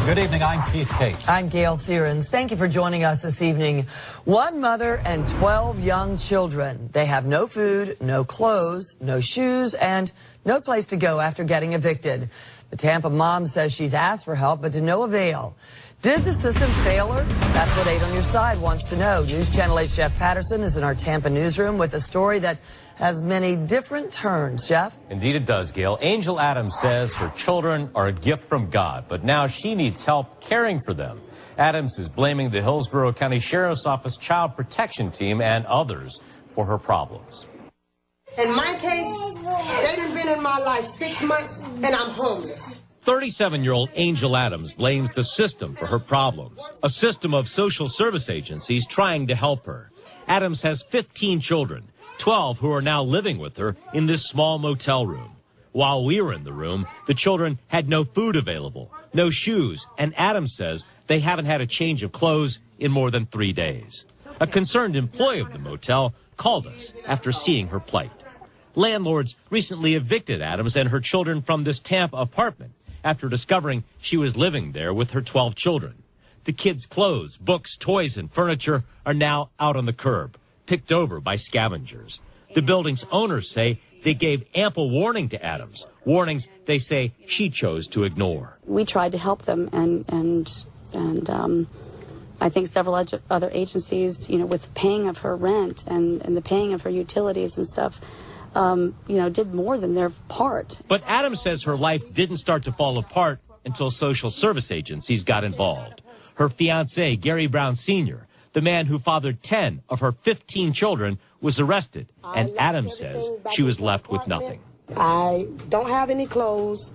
Good evening, I'm Keith Cate. I'm Gail Searens. Thank you for joining us this evening. One mother and 12 young children. They have no food, no clothes, no shoes, and no place to go after getting evicted. The Tampa mom says she's asked for help, but to no avail. Did the system fail her? That's what 8 on Your Side wants to know. News Channel 8's Jeff Patterson is in our Tampa newsroom with a story that has many different turns. Jeff? Indeed it does, Gail. Angel Adams says her children are a gift from God, but now she needs help caring for them. Adams is blaming the Hillsborough County Sheriff's Office Child Protection Team and others for her problems. In my case, they done been in my life 6 months, and I'm homeless. 37-year-old Angel Adams blames the system for her problems, a system of social service agencies trying to help her. Adams has 15 children, 12 who are now living with her in this small motel room. While we were in the room, the children had no food available, no shoes, and Adams says they haven't had a change of clothes in more than 3 days. A concerned employee of the motel called us after seeing her plight. Landlords recently evicted Adams and her children from this Tampa apartment after discovering she was living there with her 12 children. The kids' clothes, books, toys, and furniture are now out on the curb, picked over by scavengers. The building's owners say they gave ample warning to Adams, warnings they say she chose to ignore. We tried to help them, and I think several other agencies, with paying of her rent and the paying of her utilities and stuff, did more than their part. But Adams says her life didn't start to fall apart until social service agencies got involved. Her fiancé, Gary Brown Sr., the man who fathered 10 of her 15 children, was arrested, and Adams says she was left with nothing. I don't have any clothes.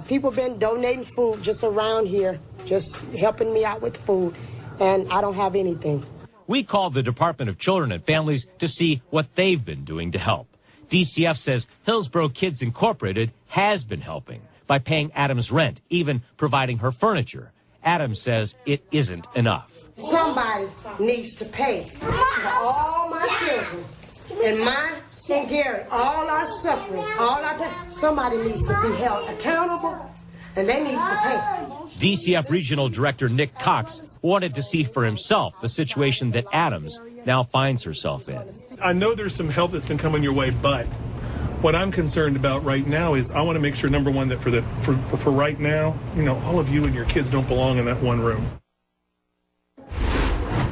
People been donating food just around here, just helping me out with food, and I don't have anything. We called the Department of Children and Families to see what they've been doing to help. DCF says Hillsborough Kids Incorporated has been helping by paying Adams rent, even providing her furniture. Adams says it isn't enough. Somebody needs to pay for all my children, and mine and Gary, all our suffering, all our pain. Somebody needs to be held accountable, and they need to pay. DCF Regional Director Nick Cox wanted to see for himself the situation that Adams now finds herself in. I know there's some help that's been coming your way, but what I'm concerned about right now is I want to make sure, number one, that for right now, all of you and your kids don't belong in that one room.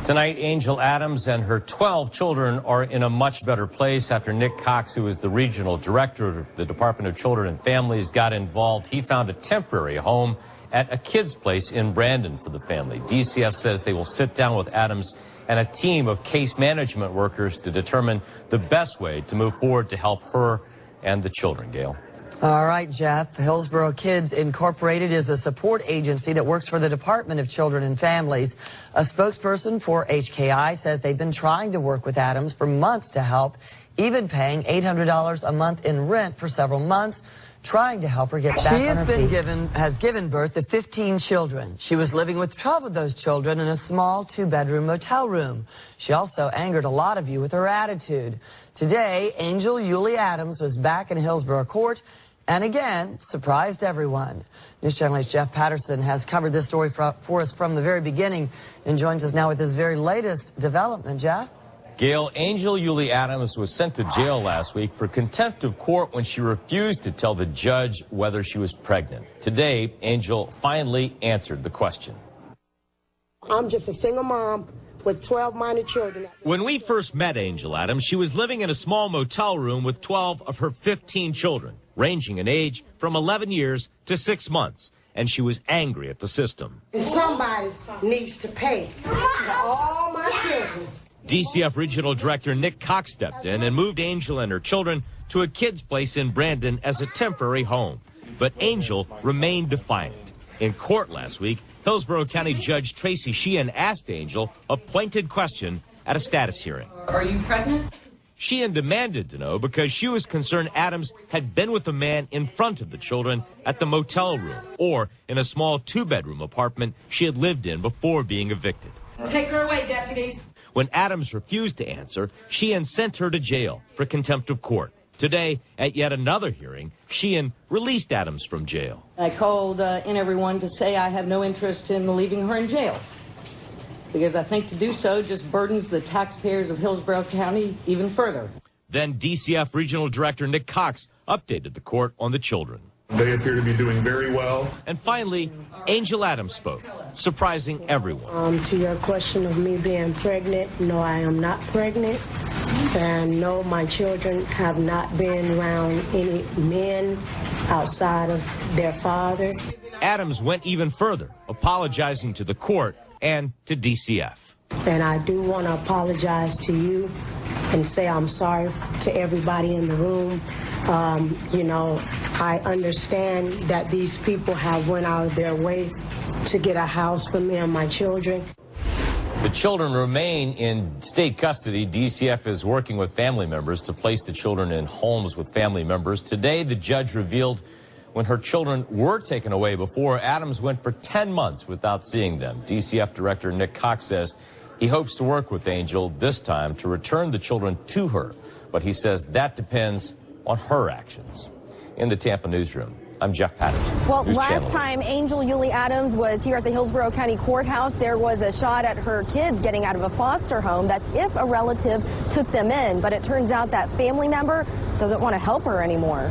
Tonight, Angel Adams and her 12 children are in a much better place after Nick Cox, who is the regional director of the Department of Children and Families, got involved. He found a temporary home at a kid's place in Brandon for the family. DCF says they will sit down with Adams and a team of case management workers to determine the best way to move forward to help her and the children. Gail. All right, Jeff. Hillsborough Kids Incorporated is a support agency that works for the Department of Children and Families. A spokesperson for HKI says they've been trying to work with Adams for months to help, even paying $800 a month in rent for several months, trying to help her get back on her feet. She has given birth to 15 children. She was living with 12 of those children in a small 2-bedroom motel room. She also angered a lot of you with her attitude. Today, Angel Yulie Adams was back in Hillsborough Court and again surprised everyone. News Channel 8's Jeff Patterson has covered this story for us from the very beginning and joins us now with his very latest development. Jeff? Gail, Angel Yulie Adams was sent to jail last week for contempt of court when she refused to tell the judge whether she was pregnant. Today, Angel finally answered the question. I'm just a single mom with 12 minor children. When we first met Angel Adams, she was living in a small motel room with 12 of her 15 children, ranging in age from 11 years to 6 months, and she was angry at the system. Somebody needs to pay for all my children. DCF Regional Director Nick Cox stepped in and moved Angel and her children to a kid's place in Brandon as a temporary home. But Angel remained defiant. In court last week, Hillsborough County Judge Tracy Sheehan asked Angel a pointed question at a status hearing. Are you pregnant? Sheehan demanded to know because she was concerned Adams had been with a man in front of the children at the motel room or in a small 2-bedroom apartment she had lived in before being evicted. Take her away, deputies. When Adams refused to answer, Sheehan sent her to jail for contempt of court. Today, at yet another hearing, Sheehan released Adams from jail. I called in everyone to say I have no interest in leaving her in jail, because I think to do so just burdens the taxpayers of Hillsborough County even further. Then DCF Regional Director Nick Cox updated the court on the children. They appear to be doing very well. And finally, Angel Adams spoke, surprising everyone. To your question of me being pregnant, no, I am not pregnant. And no, my children have not been around any men outside of their father. Adams went even further, apologizing to the court and to DCF. And I do want to apologize to you and say I'm sorry to everybody in the room. I understand that these people have went out of their way to get a house for me and my children. The children remain in state custody. DCF is working with family members to place the children in homes with family members. Today, the judge revealed when her children were taken away before, Adams went for 10 months without seeing them. DCF Director Nick Cox says he hopes to work with Angel this time to return the children to her, but he says that depends on her actions. In the Tampa newsroom, I'm Jeff Patterson. Well, News last Channel. time Angel Yulie Adams was here at the Hillsborough County Courthouse, there was a shot at her kids getting out of a foster home. That's if a relative took them in. But it turns out that family member doesn't want to help her anymore.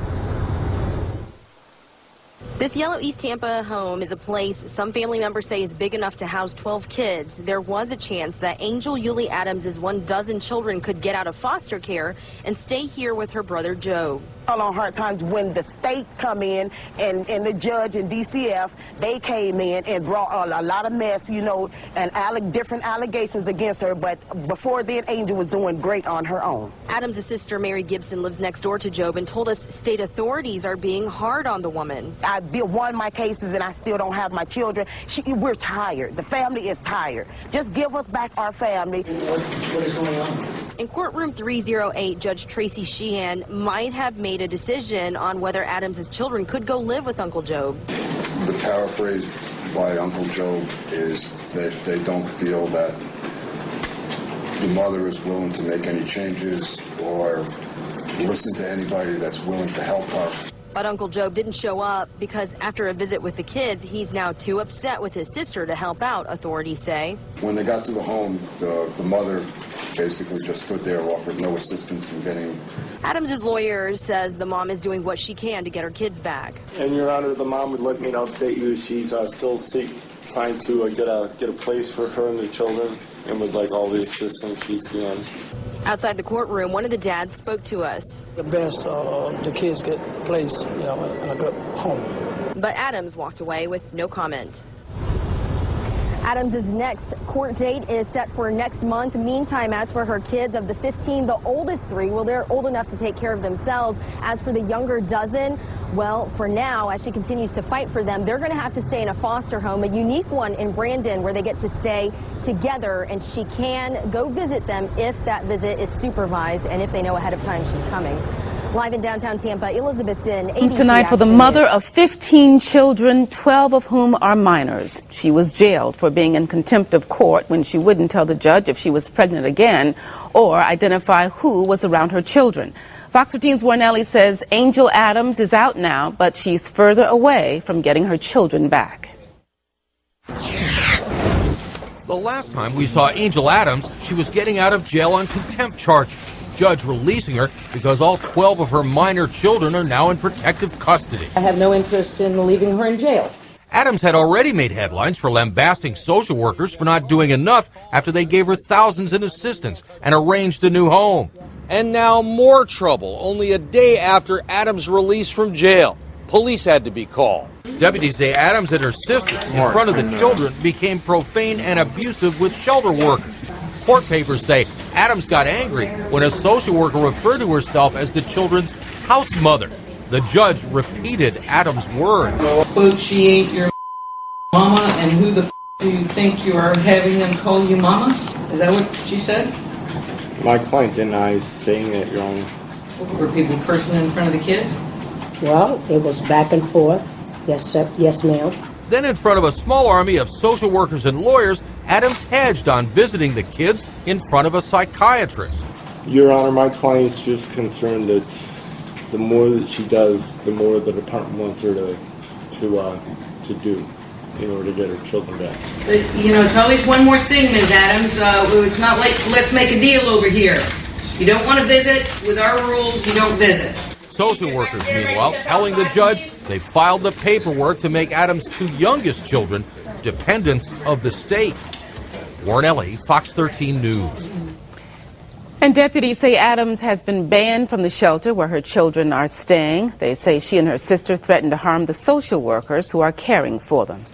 This yellow East Tampa home is a place some family members say is big enough to house 12 kids. There was a chance that Angel Yulie Adams' 12 children could get out of foster care and stay here with her brother Joe. On hard times when the state come in and the judge and DCF, they came in and brought a lot of mess, and different allegations against her. But before then, Angel was doing great on her own. Adams' sister Mary Gibson lives next door to Job and told us state authorities are being hard on the woman. I won my cases and I still don't have my children. We're tired. The family is tired. Just give us back our family. What is going on? In courtroom 308, Judge Tracy Sheehan might have made a decision on whether Adams' children could go live with Uncle Job. The paraphrase by Uncle Job is that they don't feel that the mother is willing to make any changes or listen to anybody that's willing to help her. But Uncle Job didn't show up because after a visit with the kids, he's now too upset with his sister to help out, authorities say. When they got to the home, the mother basically just stood there, offered no assistance in getting... Adams' lawyer says the mom is doing what she can to get her kids back. And Your Honor, the mom would like me to update you. She's still trying to get a place for her and the children and would like all the assistance she can. Outside the courtroom, one of the dads spoke to us. The best the kids get placed, in a good home. But Adams walked away with no comment. Adams' next court date is set for next month. Meantime, as for her kids, of the 15, the oldest 3, well, they're old enough to take care of themselves. As for the younger dozen, well, for now, as she continues to fight for them, they're going to have to stay in a foster home, a unique one in Brandon, where they get to stay together, and she can go visit them if that visit is supervised and if they know ahead of time she's coming. Live in downtown Tampa, Elizabeth Din. Tonight for the mother of 15 children, 12 of whom are minors. She was jailed for being in contempt of court when she wouldn't tell the judge if she was pregnant again or identify who was around her children. Fox 13's Warnelli says Angel Adams is out now, but she's further away from getting her children back. The last time we saw Angel Adams, she was getting out of jail on contempt charges. Judge releasing her because all 12 of her minor children are now in protective custody. I have no interest in leaving her in jail. Adams had already made headlines for lambasting social workers for not doing enough after they gave her thousands in assistance and arranged a new home. And now more trouble, only a day after Adams' release from jail. Police had to be called. Deputies say Adams and her sister, in front of the children, became profane and abusive with shelter workers. Court papers say Adams got angry when a social worker referred to herself as the children's house mother. The judge repeated Adams' words. Quote, she ain't your mama, and who the do you think you are having them call you mama? Is that what she said? My client denies saying it, Your Honor. Were people cursing in front of the kids? Well, it was back and forth. Yes, sir. Yes, ma'am. Then in front of a small army of social workers and lawyers, Adams hedged on visiting the kids in front of a psychiatrist. Your Honor, my client is just concerned that the more that she does, the more the department wants her to do in order to get her children back. You know, it's always one more thing, Ms. Adams. It's not like let's make a deal over here. You don't want to visit with our rules, you don't visit. Social workers, meanwhile, telling the judge they filed the paperwork to make Adams' two youngest children dependents of the state. Warren Ellie, Fox 13 News. And deputies say Adams has been banned from the shelter where her children are staying. They say she and her sister threatened to harm the social workers who are caring for them.